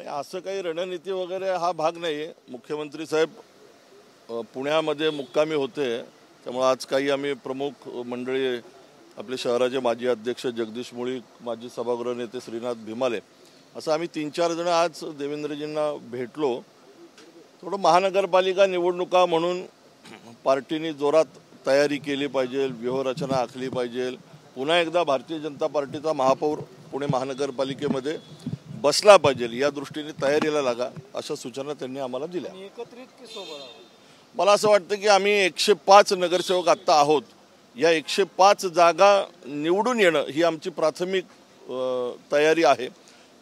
नाही, असं काही रणनीती वगैरे हा भाग नाही आहे. मुख्यमंत्री साहेब पुण्यामध्ये मुक्कामी होते, त्यामुळे आज काही आम्ही प्रमुख मंडळी, आपले शहराचे माजी अध्यक्ष जगदीश मुळीक, माजी सभागृह नेते श्रीनाथ भिमाले, असं आम्ही 3-4 जण आज देवेंद्रजींना भेटलो. थोडं महानगरपालिका निवडणुका म्हणून पार्टीने जोरात तयारी केली पाहिजे, व्यूहरचना आखली पाहिजे. पुन्हा एकदा भारतीय जनता पार्टीचा महापौर पुणे महानगरपालिकेमध्ये बसला पाहिजे, या दृष्टीने तयारीला लागा, अशा सूचना त्यांनी आम्हाला दिल्या. मला असं वाटतं की आम्ही 105 नगरसेवक आत्ता आहोत. या 105 जागा निवडून येणं ही आमची प्राथमिक तयारी आहे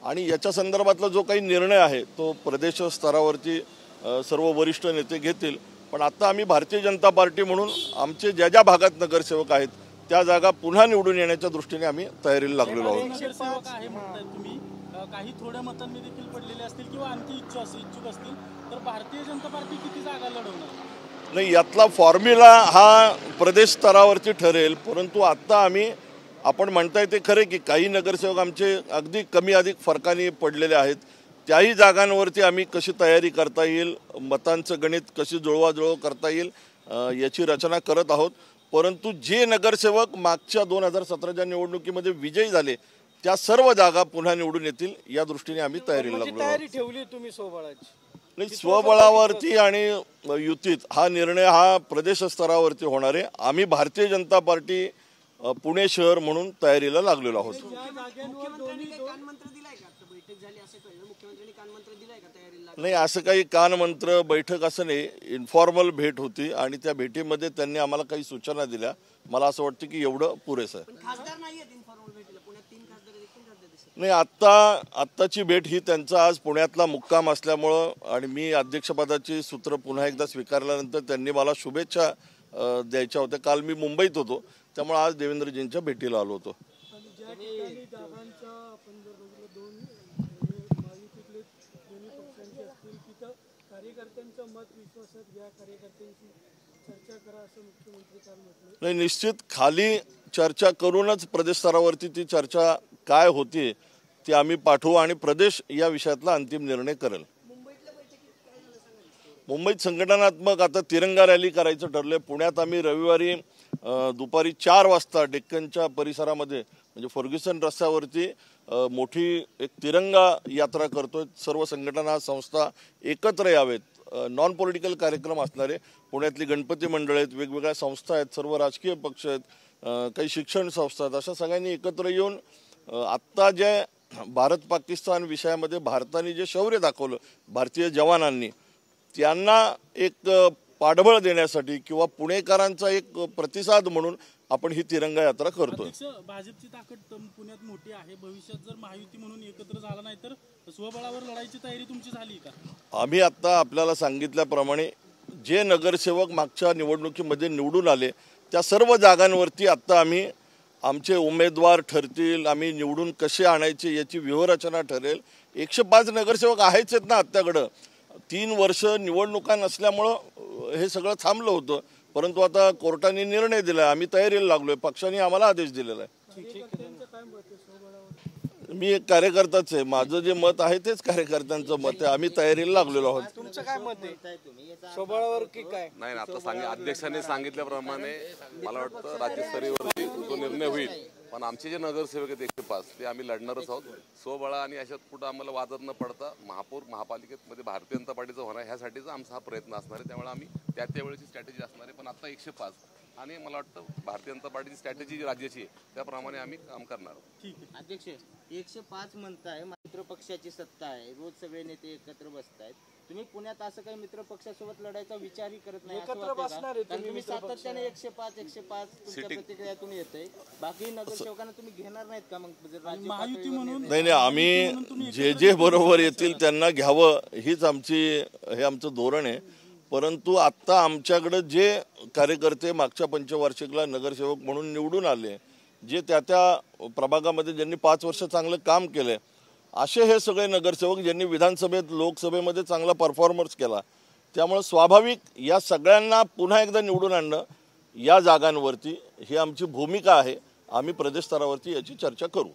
आणि याच्या संदर्भातला जो काही निर्णय आहे तो प्रदेश स्तरावरती सर्व वरिष्ठ नेते घेतील. पण आता आम्ही भारतीय जनता पार्टी म्हणून आमचे ज्या ज्या भागात नगरसेवक आहेत त्या जागा पुन्हा निवडून येण्याच्या दृष्टीने आम्ही तयारीला लागलेलो आहोत. काही थोड्या मतांनी देखील पडलेले असतील किंवा आणखी इच्छुक असतील तर भारतीय जनता पार्टी किती जागा लढवणार? नाही, यातला फॉर्म्युला हा प्रदेश स्तरावरती ठरेल. परंतु आत्ता आपण म्हणताय ते खरे की काही नगरसेवक आमचे अगदी कमी अधिक फरकाने पडलेले आहेत. त्याही जागांवरती आम्ही कशी तयारी करता येईल, मतांचं गणित कशी जुळवाजुळव करता येईल याची रचना करत आहोत. परंतु जे नगरसेवक मागच्या 2017च्या निवडणुकीमध्ये विजयी झाले त्या सर्व जागा पुन्हा निवडून येतील या दृष्टीने आम्ही तयारीला लागलो. तयारी ठेवली तुम्ही स्वबळाची? नाही, स्वबळावरती आणि युतीत हा निर्णय हा प्रदेश स्तरावरती होणार आहे. आम्ही भारतीय जनता पार्टी पुणे शहर म्हणून तयारीला लागलेलो आहोत. नाही, असं काही कानमंत्र बैठक असं नाही, इन्फॉर्मल भेट होती आणि त्या भेटीमध्ये त्यांनी आम्हाला काही सूचना दिल्या. मला असं वाटतं की एवढं पुरेसं आहे. नाही, आत्ताची भेट ही त्यांचा आज पुण्यातला मुक्काम असल्यामुळं आणि मी अध्यक्षपदाची सूत्र पुन्हा एकदा स्वीकारल्यानंतर त्यांनी मला शुभेच्छा द्यायच्या होत्या. काल मी मुंबईत होतो, त्यामुळे आज देवेंद्रजींच्या भेटीला आलो होतो. नाही, निश्चित खाली चर्चा करूनच प्रदेश स्तरावरती ती चर्चा काय होती ती आम्ही पाठवू आणि प्रदेश या विषयातला अंतिम निर्णय करेल. मुंबईत संघटनात्मक आता तिरंगा रॅली करायचं ठरलंय. पुण्यात आम्ही रविवारी दुपारी 4 वाजता डेक्कनच्या परिसरामध्ये म्हणजे फर्ग्युसन रस्त्यावरती मोठी एक तिरंगा यात्रा करतोय. सर्व संघटना संस्था एकत्र यावेत, नॉन पॉलिटिकल कार्यक्रम असणारे. पुण्यातली गणपती मंडळ आहेत, वेगवेगळ्या संस्था आहेत, सर्व राजकीय पक्ष आहेत, काही शिक्षण संस्था आहेत, अशा सगळ्यांनी एकत्र येऊन आत्ता जे भारत पाकिस्तान विषयामध्ये भारताने जे शौर्य दाखवलं भारतीय जवानांनी, त्यांना एक पाठबळ देण्यासाठी किंवा पुणेकरांचा एक प्रतिसाद म्हणून आपण ही तिरंगा यात्रा करतोय. भाजपची ताकद पुण्यात मोठी आहे. भविष्यात जर महायुती म्हणून एकत्र झाला नाही तर स्वबळावर लढायची तयारी तुमची झाली का? आम्ही आता आपल्याला सांगितल्याप्रमाणे जे नगरसेवक मागच्या निवडणुकीमध्ये निवडून आले त्या सर्व जागांवरती आता आम्ही आमचे उमेदवार ठरतील, आम्ही निवडून कसे आणायचे याची व्यूहरचना ठरेल. 105 नगरसेवक आहेच आहेत ना आत्ताकडं. 3 वर्ष निवडणुका नसल्यामुळं हे सगळं थांबलं होतं. परंतु आता कोर्टाने निर्णय दिला, आम्ही तयारीला लागलोय, पक्षाने आम्हाला आदेश दिलेला आहे. मी एक कार्यकर्ताच आहे, माझं जे मत आहे तेच कार्यकर्त्यांचं मत आहे. आम्ही तयारीला लागलेलो आहोत. तुमचं काय मत आहे स्वबळावर की काय? नाही, आता अध्यक्षांनी सांगितल्याप्रमाणे मला वाटतं राज्यस्तरीयवरती तो निर्णय होईल. पण आमचे जे नगरसेवक आहेत 105 ते आम्ही लढणारच आहोत स्वबळा आणि अशात कुठं आम्हाला वादत न पडता महापौर महापालिकेमध्ये भारतीय जनता पार्टीचं होणार ह्यासाठीचा आमचा हा प्रयत्न असणार आहे. त्यामुळे आम्ही त्यावेळेची स्ट्रॅटेजी असणार आहे. पण आता 105 आणि मला वाटतं भारतीय जनता पार्टीची स्ट्रॅटेजी जी राज्याची आहे त्याप्रमाणे आम्ही काम करणार आहोत. अध्यक्ष 105 म्हणताय, मित्र पक्षाची सत्ता आहे, रोज सगळे नेते एकत्र बसतायत. तुम्ही पुण्यात असं काही मित्र पक्षासोबत लढायचा विचारही करत नाही? एकत्र बसणार आहे तुम्ही सातत्याने 105 तुमच्या प्रतिक्रियातून येतंय. बाकी नगरसेवकांना तुम्ही घेणार नाहीत का? मग महायुती म्हणून नाही, आम्ही जे बरोबर येतील त्यांना घ्यावं हीच हे आमचं धोरण आहे. परंतु आत्ता आमच्याकडे जे कार्यकर्ते मागच्या पंचवार्षिकला नगरसेवक म्हणून निवडून आले, जे त्या प्रभागामध्ये ज्यांनी 5 वर्ष चांगलं काम केलंय, असे हे सगळे नगरसेवक ज्यांनी विधानसभेत लोकसभेमध्ये चांगला परफॉर्मन्स केला. त्यामुळे स्वाभाविक या सगळ्यांना पुन्हा एकदा निवडून आणणं या जागांवरती ही आमची भूमिका आहे. आम्ही प्रदेश स्तरावरती याची चर्चा करू.